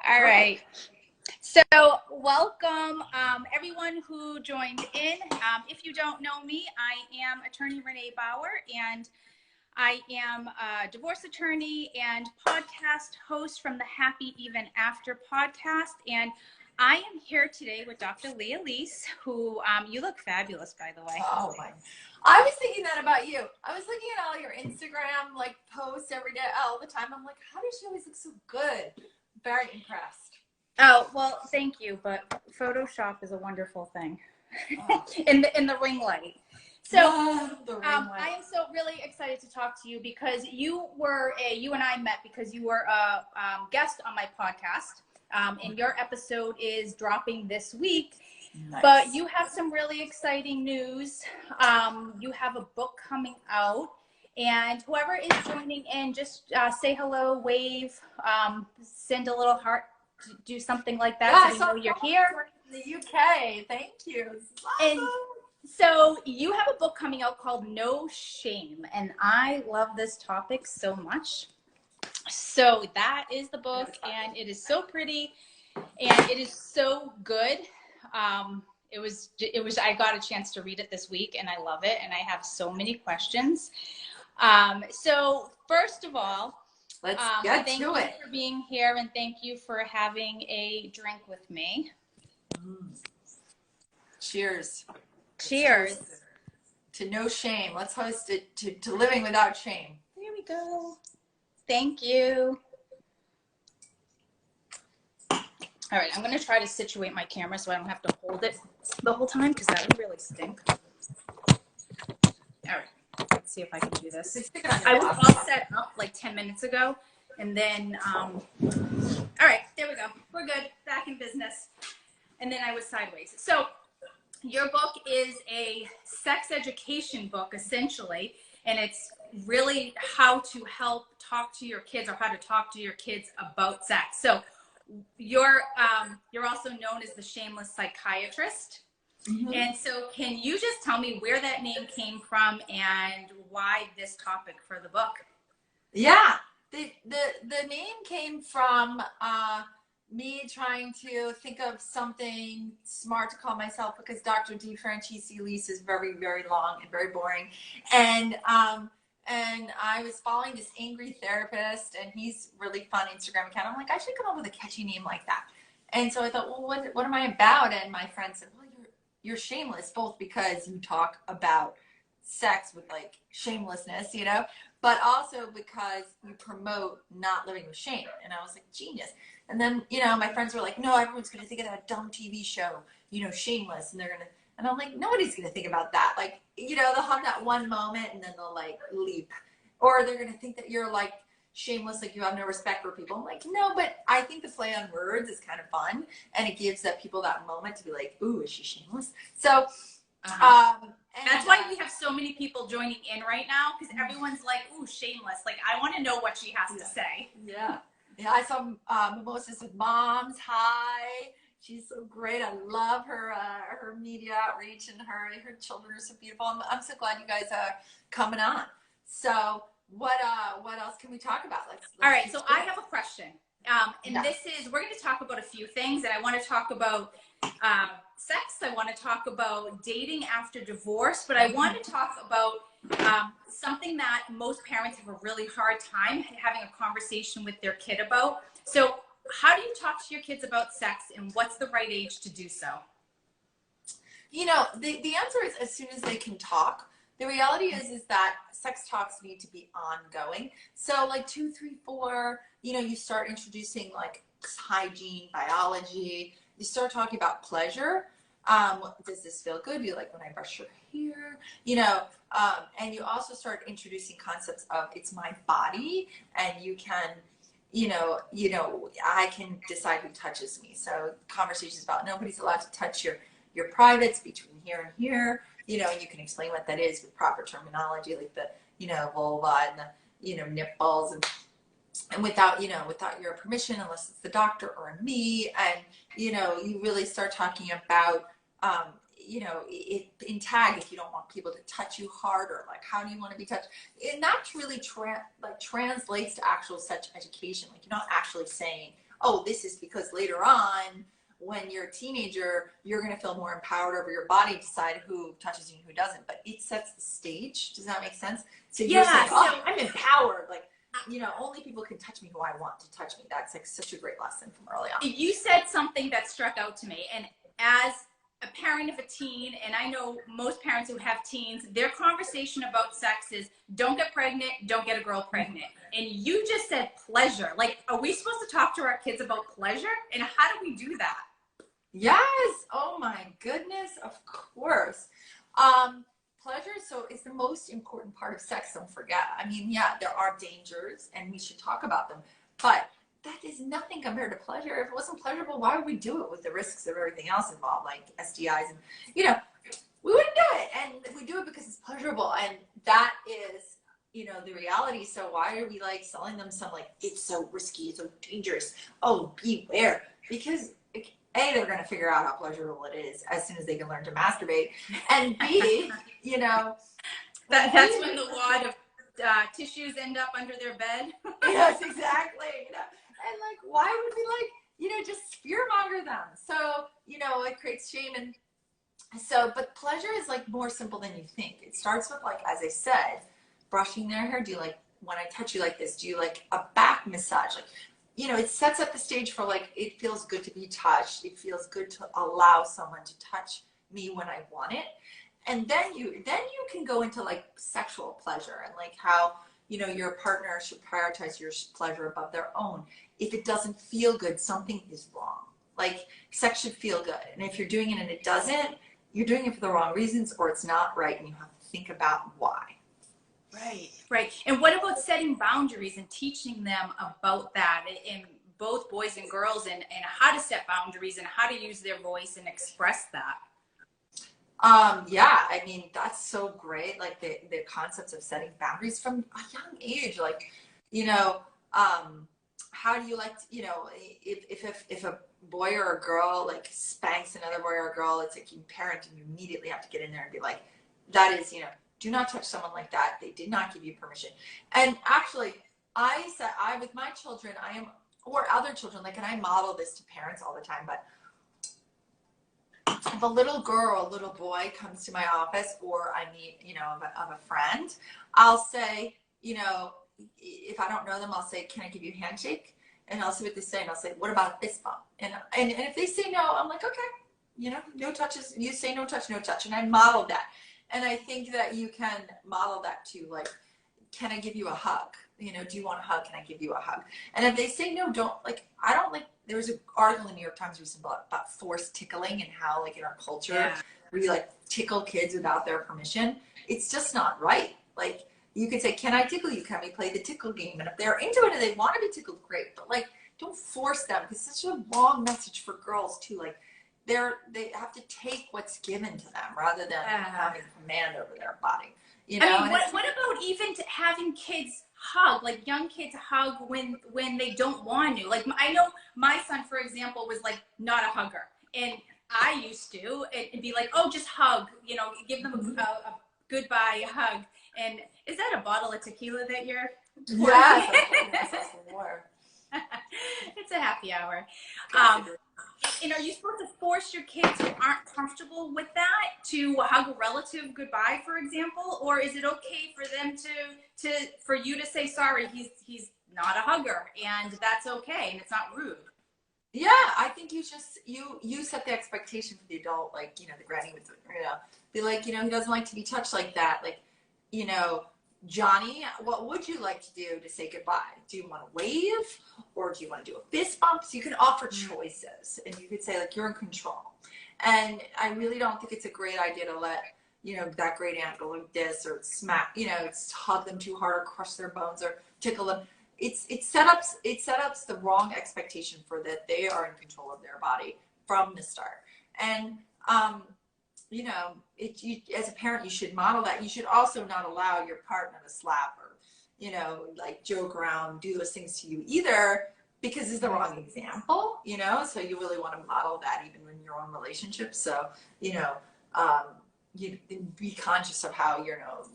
All right. So welcome everyone who joined in. If you don't know me, I am attorney Renee Bauer, and I am a divorce attorney and podcast host from the Happy Even After podcast. And I am here today with Dr. Leah Leese, who you look fabulous, by the way. Oh my. I was thinking that about you. I was looking at all your Instagram posts every day, all the time. I'm like, how does she always look so good? Very impressed. Oh, well, thank you. But Photoshop is a wonderful thing. Oh. in the ring light. So I am so really excited to talk to you because you and I met because you were a guest on my podcast, and your episode is dropping this week. Nice. But you have some really exciting news. You have a book coming out, and whoever is joining in, just say hello, wave, send a little heart, do something like that, so we know you're here. In the UK, thank you. Awesome. And so you have a book coming out called No Shame, and I love this topic so much. So that is the book, and it is so pretty, and it is so good. I got a chance to read it this week, and I love it, and I have so many questions. So first of all, let's get thank to you it. for being here, and thank you for having a drink with me. Cheers. Cheers. To no shame. Let's host it to living without shame. There we go. Thank you. All right, I'm going to try to situate my camera so I don't have to hold it the whole time because that would really stink. All right, let's see if I can do this. I was all set up like 10 minutes ago, and then, all right, there we go. We're good. Back in business. And then I was sideways. So your book is a sex education book, essentially, and it's really how to help talk to your kids or how to talk to your kids about sex. So you're also known as the shameless psychiatrist. Mm-hmm. And so can you just tell me where that name came from and why this topic for the book? Yeah, the name came from me trying to think of something smart to call myself, because Dr. D. Franchisi Leese is very, very long and very boring. And I was following this angry therapist, and he's really fun Instagram account. I'm like, I should come up with a catchy name like that. And so I thought, well, what am I about? And my friend said, well, you're shameless, both because you talk about sex with shamelessness, but also because you promote not living with shame. And I was like, genius. And then, my friends were like, no, everyone's going to think of that dumb TV show, Shameless. And I'm like, nobody's going to think about that. They'll have that one moment and then they'll leap. Or they're going to think that you're shameless, you have no respect for people. I'm like, no, but I think the play on words is kind of fun. And it gives people that moment to be like, ooh, is she shameless? So, that's why we have so many people joining in right now, because everyone's like, ooh, shameless. I want to know what she has to say. Yeah. Yeah, I saw Mimosas with Moms. Hi. She's so great. I love her media outreach, and her children are so beautiful. I'm so glad you guys are coming on. So what else can we talk about? Let's all right. So I have a question. We're going to talk about a few things, and I want to talk about sex. I want to talk about dating after divorce, but I want to talk about something that most parents have a really hard time having a conversation with their kid about. So how do you talk to your kids about sex, and what's the right age to do so? The answer is as soon as they can talk. The reality is that sex talks need to be ongoing. So 2, 3, 4, you start introducing hygiene, biology. You start talking about pleasure. Does this feel good? Do you like when I brush your hair? And you also start introducing concepts of it's my body, and you can, I can decide who touches me. So conversations about nobody's allowed to touch your privates between here and here. And you can explain what that is with proper terminology, like the, vulva and the, nipples, and without your permission, unless it's the doctor or me. And, you really start talking about, in tag, if you don't want people to touch you harder, how do you want to be touched? And that really translates to actual sex education. You're not actually saying, oh, this is because later on, when you're a teenager, you're going to feel more empowered over your body to decide who touches you and who doesn't. But it sets the stage. Does that make sense? So you're saying, oh, I'm empowered. Like, you know, only people can touch me who I want to touch me. That's like such a great lesson from early on. You said something that struck out to me. And as a parent of a teen, and I know most parents who have teens, their conversation about sex is don't get pregnant, don't get a girl pregnant. And you just said pleasure. Like, are we supposed to talk to our kids about pleasure? And how do we do that? Yes. Oh my goodness. Of course. Pleasure is the most important part of sex. Don't forget. I mean, yeah, there are dangers and we should talk about them, but that is nothing compared to pleasure. If it wasn't pleasurable, why would we do it with the risks of everything else involved, like STIs and, you know, we wouldn't do it. And we do it because it's pleasurable. And that is, you know, the reality. So why are we like selling them some like, it's so risky, it's so dangerous. Oh, beware. Because A, they're going to figure out how pleasurable it is as soon as they can learn to masturbate. And B, you know. That's when the wad of tissues end up under their bed. Yes, exactly. You know, and like, why would we like, you know, just fear monger them? So, you know, it creates shame. And so, but pleasure is like more simple than you think. It starts with like, as I said, brushing their hair. Do you like, when I touch you like this, do you like a back massage? Like, you know, it sets up the stage for like, it feels good to be touched. It feels good to allow someone to touch me when I want it. And then you can go into like sexual pleasure and like how, you know, your partner should prioritize your pleasure above their own. If it doesn't feel good, something is wrong. Like, sex should feel good. And if you're doing it and it doesn't, you're doing it for the wrong reasons, or it's not right, and you have to think about why. Right. And what about setting boundaries and teaching them about that in both boys and girls, and how to set boundaries and how to use their voice and express that? Yeah, I mean, that's so great. Like the concepts of setting boundaries from a young age, like, you know, how do you like to, you know, if a boy or a girl like spanks another boy or a girl, it's like you parent and you immediately have to get in there and be like, that is, you know, do not touch someone like that. They did not give you permission. And actually, with my children, or other children, like, and I model this to parents all the time, but if a little girl, little boy comes to my office, or I meet, you know, of a friend, I'll say, you know, if I don't know them, I'll say, can I give you a handshake? And I'll see what they say, and I'll say, what about a fist bump? And if they say no, I'm like, okay, you know, no touches. You say no touch, no touch. And I model that. And I think that you can model that too. Like, can I give you a hug? You know, do you want a hug? Can I give you a hug? And if they say no, don't, like, I don't like, there was an article in the New York Times recently about forced tickling and how, like, in our culture, we like tickle kids without their permission. It's just not right. Like, you could say, can I tickle you? Can we play the tickle game? And if they're into it and they want to be tickled, great. But like, don't force them, because it's such a wrong message for girls too. Like, they have to take what's given to them rather than having command over their body. You know? I mean, what about even having kids hug, like young kids hug when they don't want to? Like, I know my son, for example, was like not a hugger, and I used to and be like, oh, just hug, you know, give them a goodbye hug. And is that a bottle of tequila that you're pouring? Yes, that's more. It's a happy hour. And are you supposed to force your kids who aren't comfortable with that to hug a relative goodbye, for example? Or is it okay for them for you to say, sorry, he's not a hugger, and that's okay, and it's not rude? Yeah, I think you just, you set the expectation for the adult, like, you know, the granny would, you know, be like, you know, he doesn't like to be touched like that. Like, you know, Johnny, what would you like to do to say goodbye? Do you want to wave, or do you want to do a fist bump? So you can offer choices, and you could say, like, you're in control. And I really don't think it's a great idea to let, you know, that great aunt go like this, or smack, you know, it's hug them too hard, or crush their bones, or tickle them. It set up the wrong expectation for that they are in control of their body from the start. And you know, as a parent, you should model that. You should also not allow your partner to slap or, you know, like joke around, do those things to you either, because it's the wrong example, you know? So you really want to model that even in your own relationship. So, you know, you be conscious of how, you know,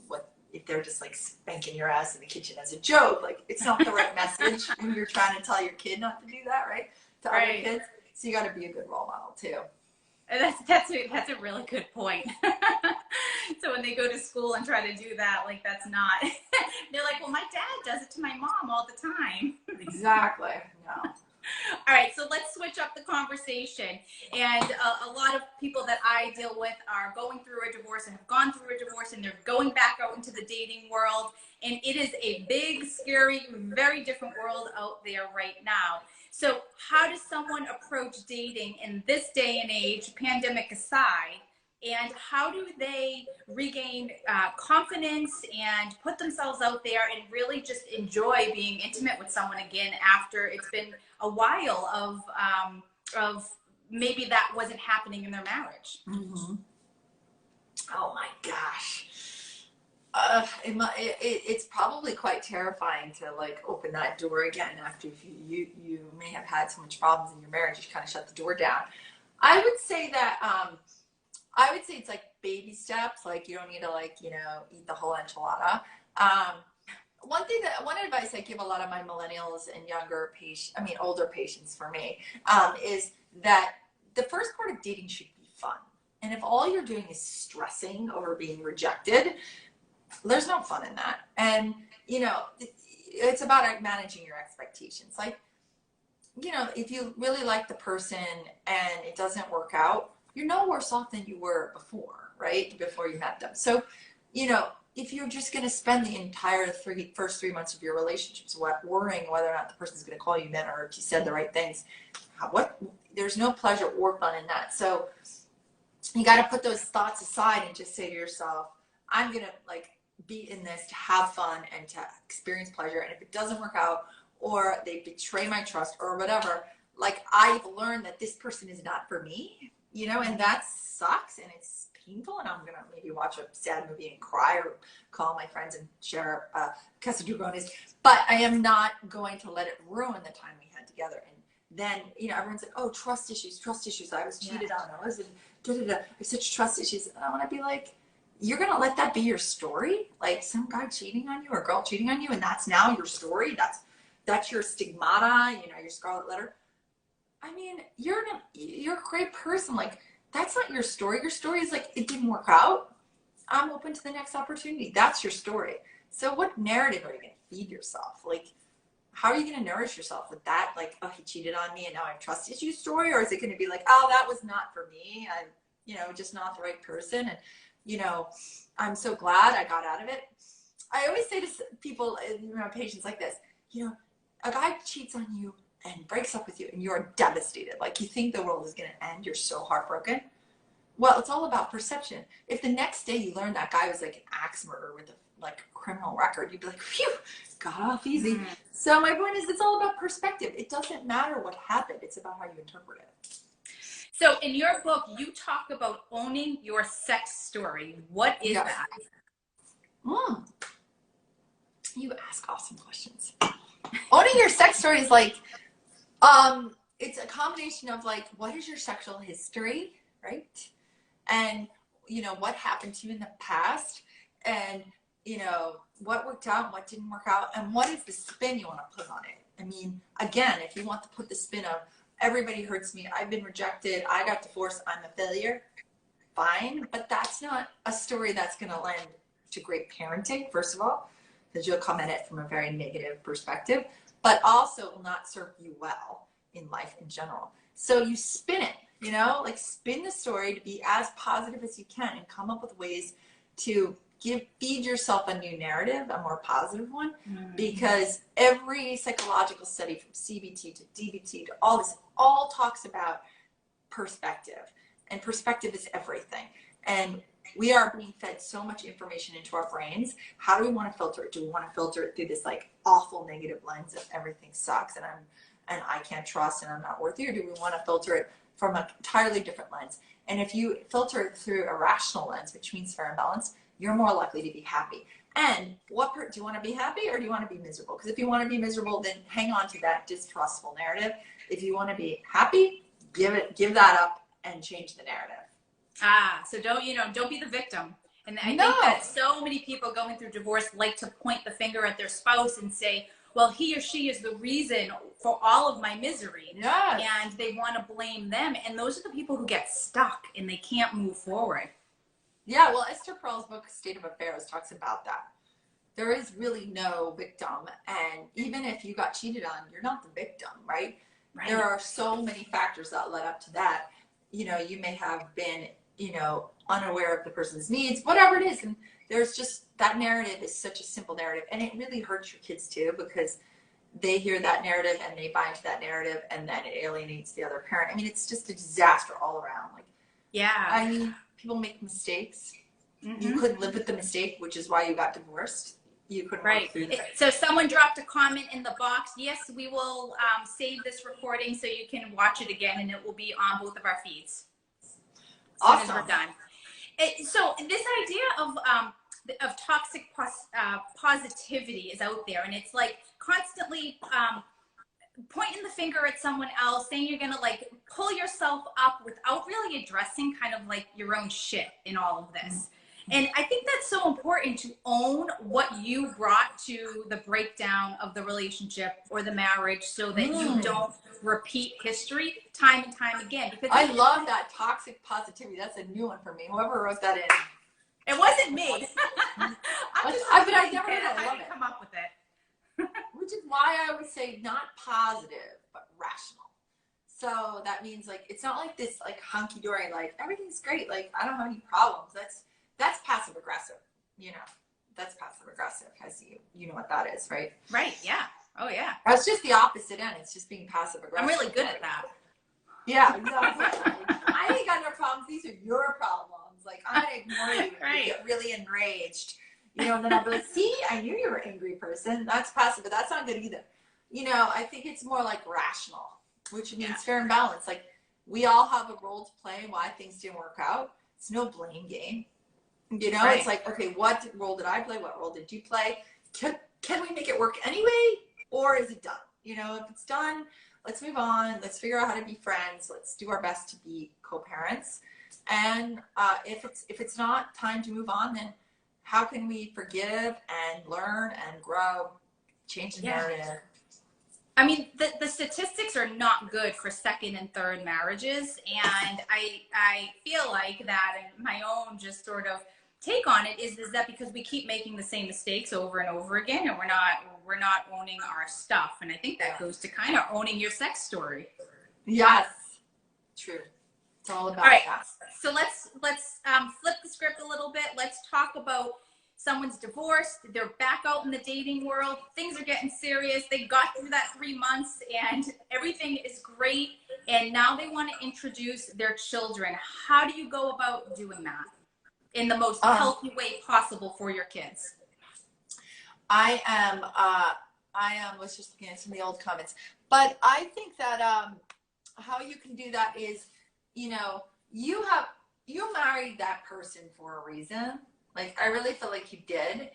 if they're just like spanking your ass in the kitchen as a joke, like, it's not the right message when you're trying to tell your kid not to do that, right? to other kids. So you got to be a good role model too. And that's a really good point. So when they go to school and try to do that, like that's not, they're like, well, my dad does it to my mom all the time. Exactly. No. All right, so let's switch up the conversation. And a lot of people that I deal with are going through a divorce and have gone through a divorce, and they're going back out into the dating world. And it is a big, scary, very different world out there right now. So how does someone approach dating in this day and age, pandemic aside? And how do they regain confidence and put themselves out there and really just enjoy being intimate with someone again after it's been a while of maybe that wasn't happening in their marriage? Mm-hmm. Oh my gosh. It's probably quite terrifying to like open that door again after you may have had so much problems in your marriage. You kind of shut the door down. I would say that it's like baby steps. Like you don't need to like, eat the whole enchilada. One advice I give a lot of my millennials and older patients for me, is that the first part of dating should be fun. And if all you're doing is stressing over being rejected, there's no fun in that. And, it's about managing your expectations. Like, if you really like the person and it doesn't work out, you're no worse off than you were before, right? Before you met them. So, if you're just going to spend the entire first 3 months of your relationships worrying whether or not the person's going to call you then or if you said the right things, there's no pleasure or fun in that. So you got to put those thoughts aside and just say to yourself, I'm going to like be in this to have fun and to experience pleasure. And if it doesn't work out or they betray my trust or whatever, like I've learned that this person is not for me, and that sucks and it's painful, and I'm going to maybe watch a sad movie and cry or call my friends and share Casa Dragones, but I am not going to let it ruin the time we had together. And then, everyone's like, oh, trust issues. I was cheated on. I was I have such trust issues. And I want to be like, you're going to let that be your story? Like some guy cheating on you or girl cheating on you, and that's now your story? That's your stigmata, your scarlet letter. I mean, you're a great person. Like, that's not your story. Your story is like, it didn't work out. I'm open to the next opportunity. That's your story. So what narrative are you going to feed yourself? Like, how are you going to nourish yourself with that? Like, oh, he cheated on me and now I have trust issues story? Or is it going to be like, oh, that was not for me. I'm, just not the right person. And, I'm so glad I got out of it. I always say to people, patients like this, a guy cheats on you and breaks up with you and you're devastated. Like you think the world is going to end. You're so heartbroken. Well, it's all about perception. If the next day you learn that guy was like an axe murderer with a criminal record, you'd be like, phew, got off easy. Mm-hmm. So my point is, it's all about perspective. It doesn't matter what happened. It's about how you interpret it. So in your book, you talk about owning your sex story. What is that? You ask awesome questions. Owning your sex story is like, it's a combination of like, what is your sexual history, right? And, what happened to you in the past, and, what worked out and what didn't work out, and what is the spin you want to put on it? I mean, again, if you want to put the spin of everybody hurts me, I've been rejected, I got divorced, I'm a failure, fine, but that's not a story that's going to lend to great parenting, first of all, because you'll come at it from a very negative perspective, but also will not serve you well in life in general. So you spin it, spin the story to be as positive as you can and come up with ways to feed yourself a new narrative, a more positive one, because every psychological study from CBT to DBT to all this all talks about perspective, and perspective is everything. And we are being fed so much information into our brains. How do we want to filter it? Do we want to filter it through this like awful negative lens of everything sucks and I can't trust and I'm not worthy, or do we want to filter it from an entirely different lens? And if you filter it through a rational lens, which means fair and balanced, you're more likely to be happy. And do you want to be happy or do you want to be miserable? Because if you want to be miserable, then hang on to that distrustful narrative. If you want to be happy, give that up and change the narrative. So don't be the victim. And I think that so many people going through divorce like to point the finger at their spouse and say, well, he or she is the reason for all of my misery. Yes. And they want to blame them. And those are the people who get stuck and they can't move forward. Yeah, well, Esther Perel's book, State of Affairs, talks about that. There is really no victim. And even if you got cheated on, you're not the victim, right? Right. There are so many factors that led up to that. You know, you may have been, you know, unaware of the person's needs, whatever it is. And there's just, that narrative is such a simple narrative. And it really hurts your kids too, because they hear that narrative and they buy into that narrative, and then it alienates the other parent. I mean, it's just a disaster all around. Like, yeah. I mean, people make mistakes. You couldn't live with the mistake, which is why you got divorced. You couldn't work through that. So someone dropped a comment in the box. Yes, we will save this recording so you can watch it again, and it will be on both of our feeds. Awesome. As soon as we're done. So this idea of toxic positivity is out there, and it's like constantly pointing the finger at someone else, saying you're gonna like pull yourself up without really addressing kind of like your own shit in all of this. And I think that's so important, to own what you brought to the breakdown of the relationship or the marriage, so that you don't repeat history time and time again. Because I love that toxic positivity. That's a new one for me. Whoever wrote that in. It wasn't me. I never heard it. I love it. Come up with it. Which is why I always say not positive, but rational. So that means like, it's not like this like hunky-dory, like everything's great, like I don't have any problems. That's passive aggressive, you know. That's passive aggressive, as you know what that is, right? Right, yeah. Oh yeah. That's just the opposite end. It's just being passive aggressive. I'm really good at that. Yeah, exactly. I ain't got no problems. These are your problems. Like, I'm gonna ignore you. Right. You get really enraged. You know, and then I'll be like, see, I knew you were an angry person. That's passive, but that's not good either. You know, I think it's more like rational, which means fair and balanced. Like, we all have a role to play why things didn't work out. It's no blame game. You know, it's like, okay, what role did I play? What role did you play? Can we make it work anyway? Or is it done? You know, if it's done, let's move on. Let's figure out how to be friends. Let's do our best to be co-parents. And if it's not time to move on, then how can we forgive and learn and grow, change the narrative? I mean, the statistics are not good for second and third marriages. And I feel like that, and my own just sort of take on it is that because we keep making the same mistakes over and over again, and we're not owning our stuff. And I think that goes to kind of owning your sex story. Yes, true. It's all about that. So let's flip the script a little bit. Let's talk about someone's divorced. They're back out in the dating world. Things are getting serious. They got through that 3 months and everything is great. And now they want to introduce their children. How do you go about doing that in the most healthy way possible for your kids? I was just looking at some of the old comments, but I think that how you can do that is, you know, you married that person for a reason. Like, I really feel like you did.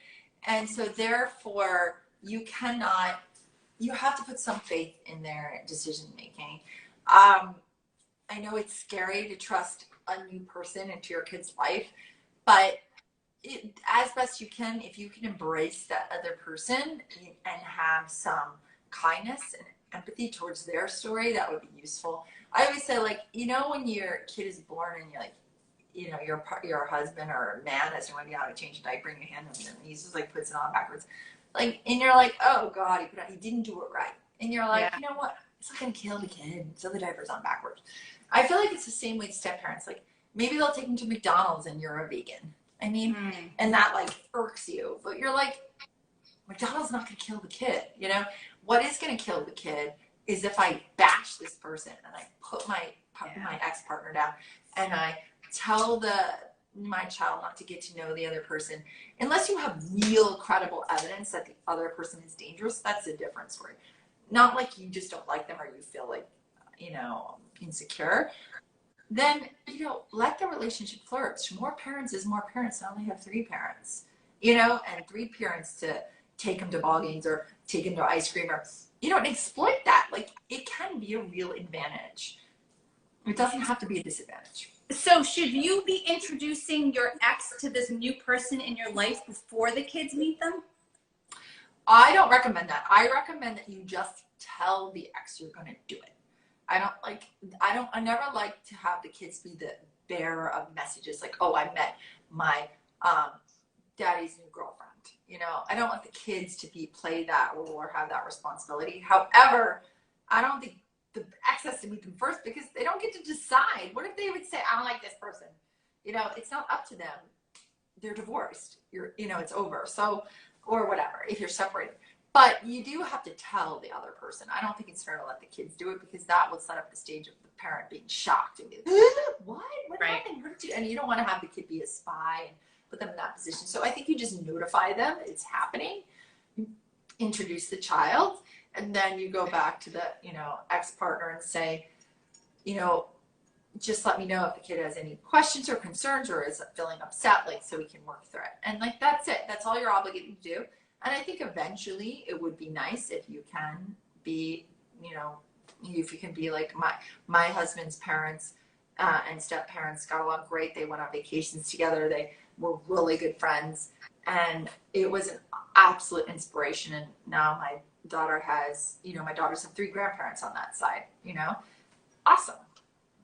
And so therefore you have to put some faith in their decision making. I know it's scary to trust a new person into your kid's life, but as best you can, if you can embrace that other person and have some kindness and empathy towards their story, that would be useful. I always say, like, you know, when your kid is born and you're like, you know, your husband or man has no idea how to change a diaper in your hand, and he just like puts it on backwards, like, and you're like, oh God, he didn't do it right, and you're like, you know what? It's not gonna kill the kid, so the diaper's on backwards. I feel like it's the same way with step parents. Like, maybe they'll take him to McDonald's and you're a vegan. I mean, and that like irks you, but you're like, McDonald's not gonna kill the kid. You know, what is gonna kill the kid is if I bash this person and I put my ex-partner down and I tell my child not to get to know the other person. Unless you have real credible evidence that the other person is dangerous, that's a different story. Not like you just don't like them or you feel like, you know, insecure. Then, you know, let the relationship flourish. More parents is more parents. I only have 3 parents, you know, and 3 parents to take them to ball games or take them to ice cream, or, you know, and exploit that. Like, it can be a real advantage. It doesn't have to be a disadvantage. So should you be introducing your ex to this new person in your life before the kids meet them? I don't recommend that. I recommend that you just tell the ex you're going to do it. I never like to have the kids be the bearer of messages like, oh, I met my daddy's new girlfriend. You know, I don't want the kids to play that role or have that responsibility. However, I don't think the ex has to meet them first because they don't get to decide. What if they would say, I don't like this person? You know, it's not up to them. They're divorced. It's over. So, or whatever, if you're separated. But you do have to tell the other person. I don't think it's fair to let the kids do it because that will set up the stage of the parent being shocked and be like, what? What happened? What did you? And you don't want to have the kid be a spy and put them in that position. So I think you just notify them it's happening, introduce the child, and then you go back to the, ex-partner and say, just let me know if the kid has any questions or concerns or is feeling upset, like, so we can work through it. And like, that's it. That's all you're obligated to do. And I think eventually it would be nice if you can be, if you can be like my husband's parents and step parents got along great. They went on vacations together. They were really good friends. And it was an absolute inspiration. And now my daughter has, my daughters have 3 grandparents on that side, awesome.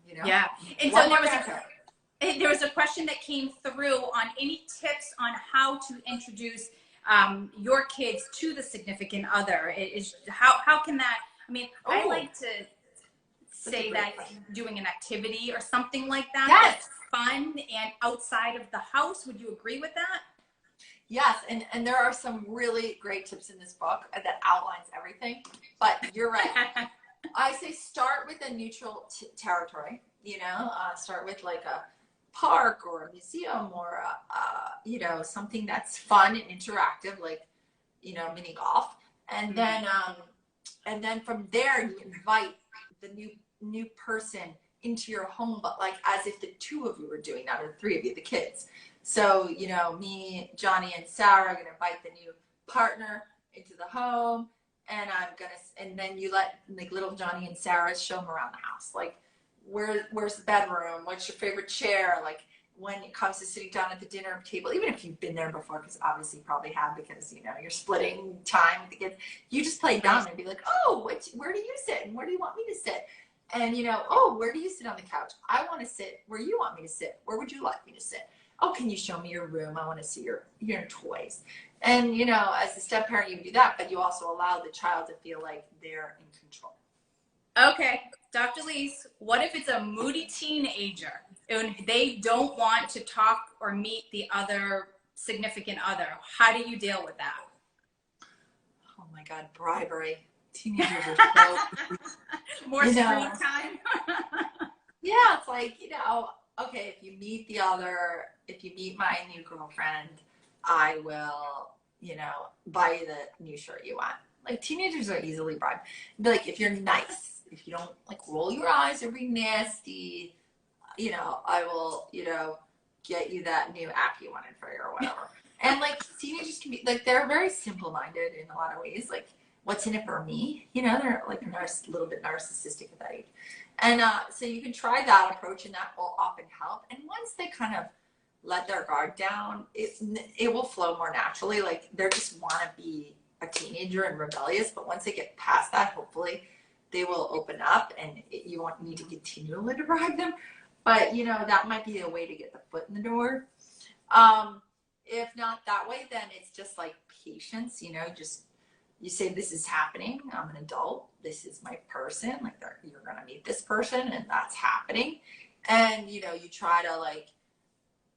Yeah. And so there was a question that came through on any tips on how to introduce your kids to the significant other. How can that, I like to say that doing an activity or something like that, that's fun and outside of the house. Would you agree with that? Yes, and there are some really great tips in this book that outlines everything, but you're right. I say start with a neutral territory, start with like a park or a museum or something that's fun and interactive, like, mini golf. And then from there you invite the new person into your home, but like as if the 2 of you were doing that, or the 3 of you, the kids. So, me, Johnny, and Sarah are going to invite the new partner into the home. And then you let like little Johnny and Sarah show them around the house. Like, where's the bedroom? What's your favorite chair? Like, when it comes to sitting down at the dinner table, even if you've been there before, because obviously you probably have, because, you're splitting time with the kids, you just play down and be like, oh, where do you sit? And where do you want me to sit? And, oh, where do you sit on the couch? I want to sit where you want me to sit. Where would you like me to sit? Oh, can you show me your room? I want to see your toys. And, as a step parent, you do that, but you also allow the child to feel like they're in control. Okay. Dr. Lise, what if it's a moody teenager and they don't want to talk or meet the other significant other? How do you deal with that? Oh my God, bribery. Teenagers are so more screen time. Yeah, it's like, okay, if you meet my new girlfriend, I will, buy you the new shirt you want. Like, teenagers are easily bribed. Be like, if you're nice, if you don't like roll your eyes or be nasty, I will, get you that new app you wanted for you or whatever. And like, teenagers can be like, they're very simple-minded in a lot of ways. Like, what's in it for me? They're like a little bit narcissistic at that age. And so you can try that approach, and that will often help. And once they kind of let their guard down, it will flow more naturally. Like, they just want to be a teenager and rebellious, but once they get past that, hopefully they will open up, and you won't need to continually to bribe them. But, that might be a way to get the foot in the door. If not that way, then it's just like patience, you say, this is happening. I'm an adult. This is my person. Like, you're going to meet this person, and that's happening. And, you try to, like,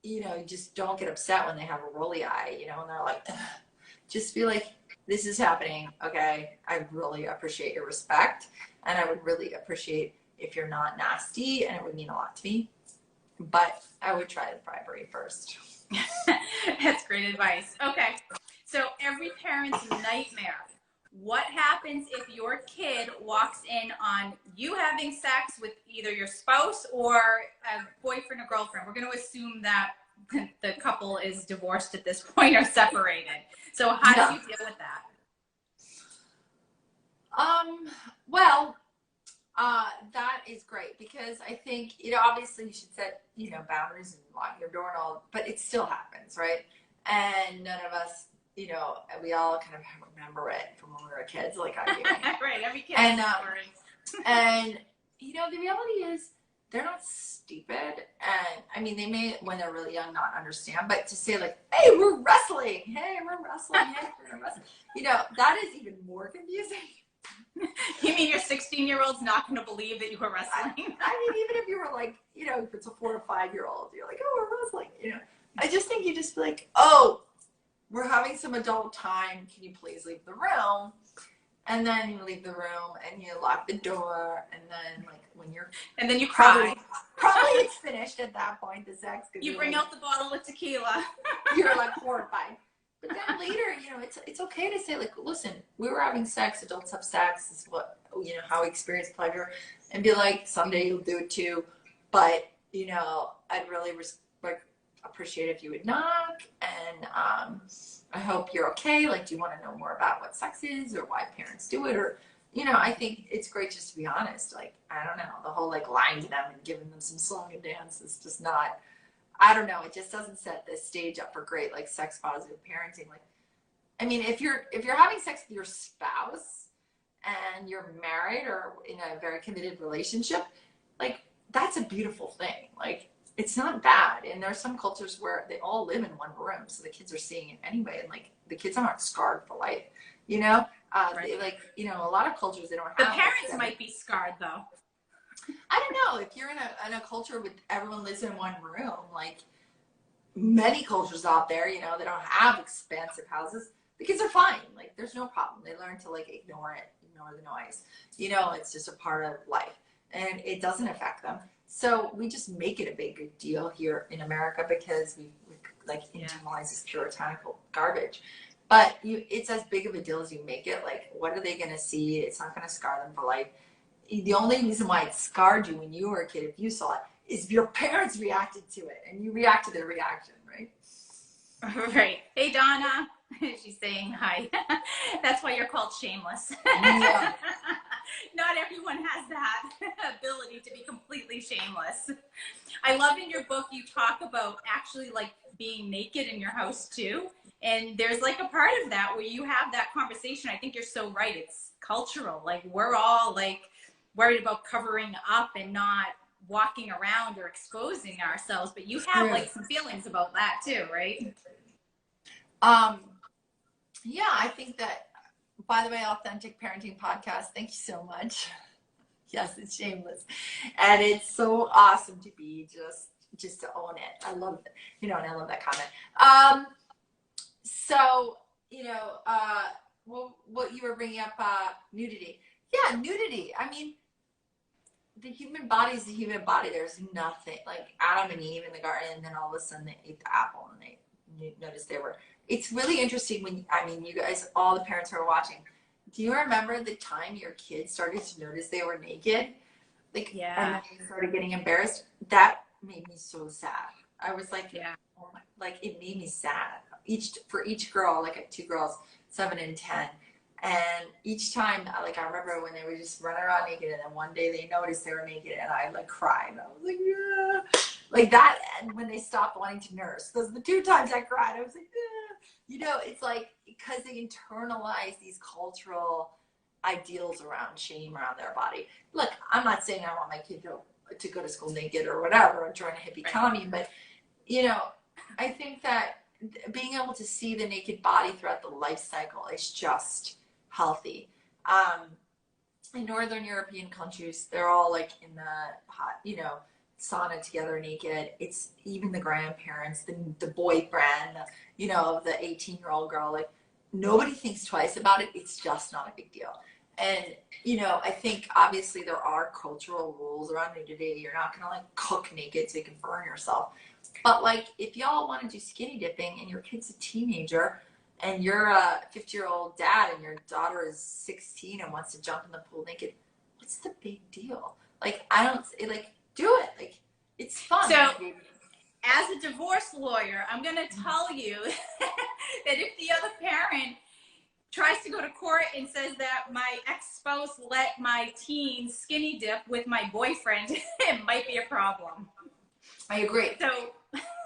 you just don't get upset when they have a rolly eye, and they're like, ugh. Just be like, this is happening. Okay. I really appreciate your respect. And I would really appreciate if you're not nasty, and it would mean a lot to me. But I would try the bribery first. That's great advice. Okay. So every parent's nightmare. What happens if your kid walks in on you having sex with either your spouse or a boyfriend or girlfriend? We're going to assume that the couple is divorced at this point or separated. So how do you deal with that? That is great, because I think, obviously you should set, boundaries and lock your door and all, but it still happens, right? And none of us you know, we all kind of remember it from when we were kids, like I do. Right, every kid. And you know, the reality is they're not stupid. And I mean, they may, when they're really young, not understand, but to say like, hey, we're wrestling. Hey, we're wrestling. Hey, we're wrestling. You know, that is even more confusing. You mean your 16-year-old's not going to believe that you were wrestling? I mean, even if you were like, you know, if it's a 4 or 5-year-old, you're like, oh, we're wrestling. You know, I just think you just be like, oh, we're having some adult time. Can you please leave the room? And then you leave the room and you lock the door. And then like when you're, and then you cry. Probably it's finished at that point. The sex. You bring out the bottle of tequila. You're like horrified. But then later, you know, it's okay to say like, listen, we were having sex. Adults have sex. This is what, you know, how we experience pleasure, and be like, someday you'll do it too. But you know, I'd really appreciate if you would knock, and I hope you're okay. Like, do you want to know more about what sex is or why parents do it? Or, you know, I think it's great just to be honest. Like, I don't know, the whole like lying to them and giving them some song and dance is just not, I don't know. It just doesn't set the stage up for great, like, sex positive parenting. Like, I mean, if you're having sex with your spouse and you're married or in a very committed relationship, like, that's a beautiful thing. Like, it's not bad. And there's some cultures where they all live in one room, so the kids are seeing it anyway, and like the kids aren't scarred for life, you know. Right. They, like, you know, a lot of cultures they don't have. The parents might be scarred though. I don't know, if you're in a culture with everyone lives in one room, like many cultures out there, you know, they don't have expansive houses. The kids are fine. Like, there's no problem. They learn to like ignore the noise. You know, it's just a part of life, and it doesn't affect them. So we just make it a big deal here in America because we like internalize this puritanical garbage. But it's as big of a deal as you make it. Like, what are they going to see? It's not going to scar them for life. The only reason why it scarred you when you were a kid, if you saw it, is if your parents reacted to it and you react to their reaction, right? Right. Hey, Donna. She's saying hi. That's why you're called shameless. Yeah. Not everyone has that ability to be completely shameless. I love in your book you talk about actually like being naked in your house too. And there's like a part of that where you have that conversation. I think you're so right. It's cultural. Like, we're all like worried about covering up and not walking around or exposing ourselves. But you have like some feelings about that too, right? Yeah, I think that, by the way, Authentic Parenting Podcast, thank you so much. Yes, it's shameless. And it's so awesome to be just to own it. I love it, you know, and I love that comment. So, you know, what you were bringing up, nudity. Yeah, nudity. I mean, the human body is the human body. There's nothing, like Adam and Eve in the garden, and then all of a sudden they ate the apple and they noticed they were. It's really interesting when, I mean, you guys, all the parents who are watching, do you remember the time your kids started to notice they were naked? Like, yeah, and they started getting embarrassed? That made me so sad. I was like, yeah, oh my, like, it made me sad. For each girl, like, I have 2 girls, 7 and 10. And each time, like, I remember when they would just run around naked, and then one day they noticed they were naked, and I like cried. I was like, yeah. Like that, and when they stopped wanting to nurse. Those are the 2 times I cried. I was like, yeah. You know, it's like, because they internalize these cultural ideals around shame around their body. Look, I'm not saying I want my kid to go to school naked or whatever, or join a hippie commune, but, you know, I think that being able to see the naked body throughout the life cycle is just healthy. In Northern European countries, they're all like in the hot, you know, sauna together naked. It's even the grandparents, the boyfriend, you know, the 18-year-old girl, like, nobody thinks twice about it. It's just not a big deal. And, you know, I think obviously there are cultural rules around nudity. You're not gonna like cook naked so you can burn yourself. But like, if y'all want to do skinny dipping and your kid's a teenager and you're a 50-year-old dad and your daughter is 16 and wants to jump in the pool naked, what's the big deal? Like, I don't, like, do it. Like, it's fun. So, as a divorce lawyer, I'm going to tell you that if the other parent tries to go to court and says that my ex-spouse let my teen skinny dip with my boyfriend, it might be a problem. I agree. So,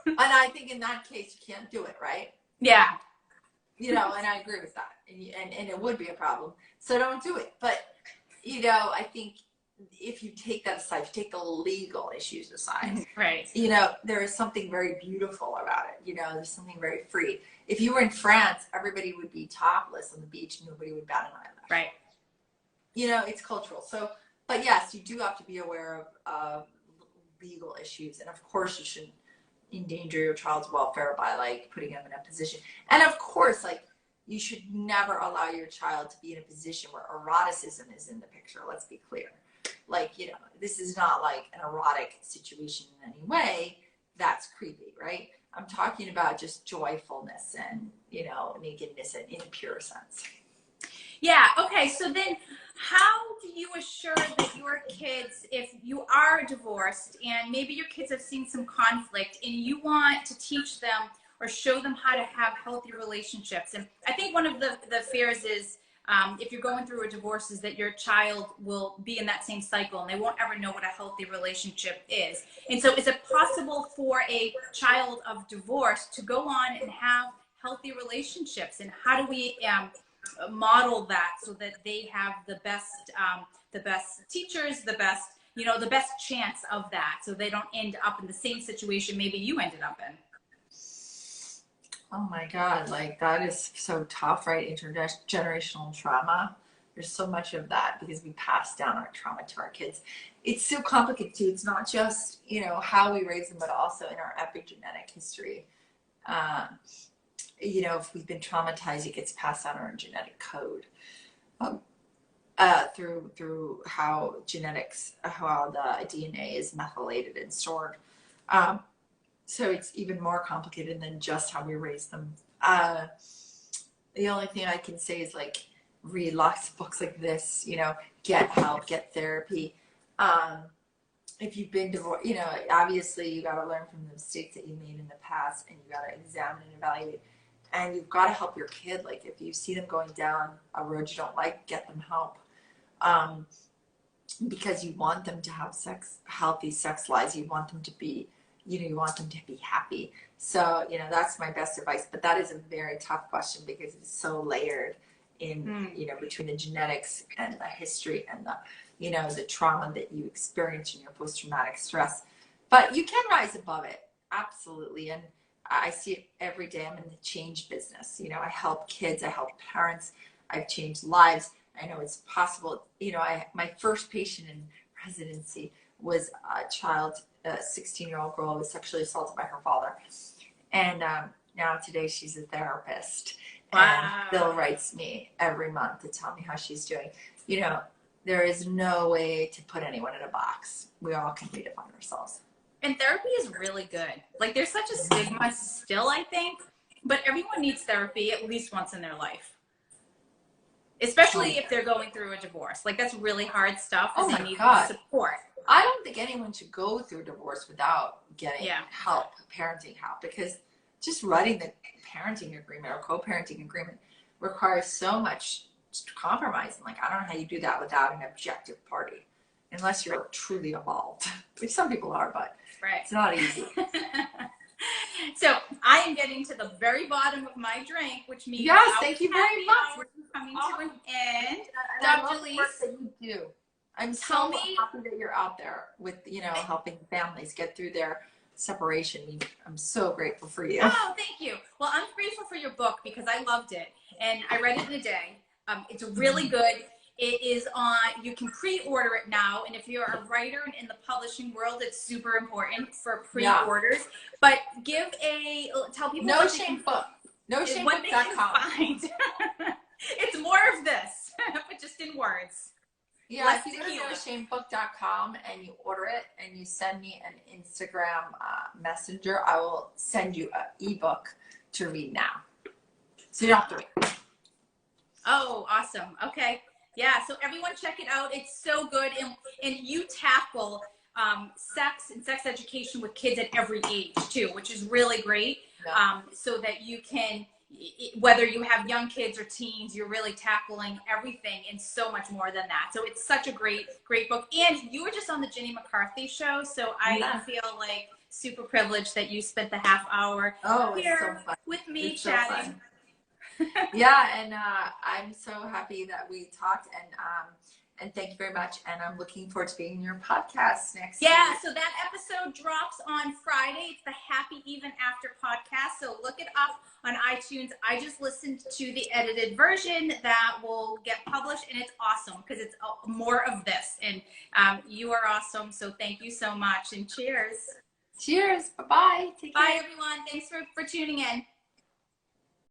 and I think in that case, you can't do it, right? Yeah. you know, and I agree with that. And it would be a problem. So don't do it. But, you know, I think if you take that aside, if you take the legal issues aside, right. You know, there is something very beautiful about it. You know, there's something very free. If you were in France, everybody would be topless on the beach and nobody would bat an eyelash. Right. You know, it's cultural. So, but yes, you do have to be aware of legal issues. And of course you shouldn't endanger your child's welfare by like putting them in a position. And of course, like, you should never allow your child to be in a position where eroticism is in the picture. Let's be clear. Like, you know, this is not like an erotic situation in any way. That's creepy, right? I'm talking about just joyfulness and, you know, nakedness in a pure sense. Yeah. Okay. So then how do you assure that your kids, if you are divorced and maybe your kids have seen some conflict and you want to teach them or show them how to have healthy relationships? And I think one of the fears is, if you're going through a divorce, is that your child will be in that same cycle and they won't ever know what a healthy relationship is. And so is it possible for a child of divorce to go on and have healthy relationships? And how do we model that so that they have the best teachers, the best chance of that, so they don't end up in the same situation maybe you ended up in? Oh my God, like that is so tough, right? Intergenerational trauma. There's so much of that because we pass down our trauma to our kids. It's so complicated too. It's not just, you know, how we raise them, but also in our epigenetic history. You know, if we've been traumatized, it gets passed down our genetic code through how genetics, how the DNA is methylated and stored. So it's even more complicated than just how we raise them. The only thing I can say is like read lots of books like this, you know, get help, get therapy. If you've been divorced, you know, obviously you got to learn from the mistakes that you made in the past and you got to examine and evaluate. And you've got to help your kid. Like if you see them going down a road you don't like, get them help. Because you want them to have healthy sex lives. You want them to be, you know, you want them to be happy. So, you know, that's my best advice. But that is a very tough question because it's so layered in, you know, between the genetics and the history and the, you know, the trauma that you experience in your post-traumatic stress. But you can rise above it. Absolutely. And I see it every day. I'm in the change business. You know, I help kids, I help parents, I've changed lives. I know it's possible. You know, my first patient in residency was a child, a 16-year-old girl who was sexually assaulted by her father. And now today she's a therapist. Wow. And Bill writes me every month to tell me how she's doing. You know, there is no way to put anyone in a box. We all can redefine ourselves. And therapy is really good. Like there's such a stigma still, I think, but everyone needs therapy at least once in their life. Especially if they're going through a divorce. Like that's really hard stuff. Oh they need support. I don't think anyone should go through a divorce without getting help, parenting help, because just writing the parenting agreement or co-parenting agreement requires so much compromise. And like, I don't know how you do that without an objective party, unless you're truly evolved, which some people are, but it's not easy. So I am getting to the very bottom of my drink, which means thank you very much. Coming to an end. Dr. Lee, that you do. I'm so happy that you're out there with, you know, helping families get through their separation. I'm so grateful for you. Oh, thank you. Well, I'm grateful for your book because I loved it and I read it in a day. It's really good. It is on, you can pre-order it now. And if you're a writer in the publishing world, it's super important for pre-orders. But tell people No Shame Book. NoShameBook.com. It's more of this, but just in words. Yeah, if you go to NoShameBook.com and you order it and you send me an Instagram messenger, I will send you an ebook to read now. So you don't have to wait. Oh, awesome. Okay. Yeah, so everyone check it out. It's so good. And you tackle sex and sex education with kids at every age too, which is really great. Yeah. So that you can, whether you have young kids or teens, you're really tackling everything and so much more than that. So it's such a great book. And you were just on the Jenny McCarthy show, so I feel like super privileged that you spent the half hour here with me chatting. Yeah, and I'm so happy that we talked, and thank you very much. And I'm looking forward to being in your podcast next week. Yeah, so that episode drops on Friday. It's the Happy Even After podcast. So look it up on iTunes. I just listened to the edited version that will get published, and it's awesome because it's more of this. And you are awesome. So thank you so much, and cheers. Cheers. Bye-bye. Take care. Bye, everyone. Thanks for tuning in.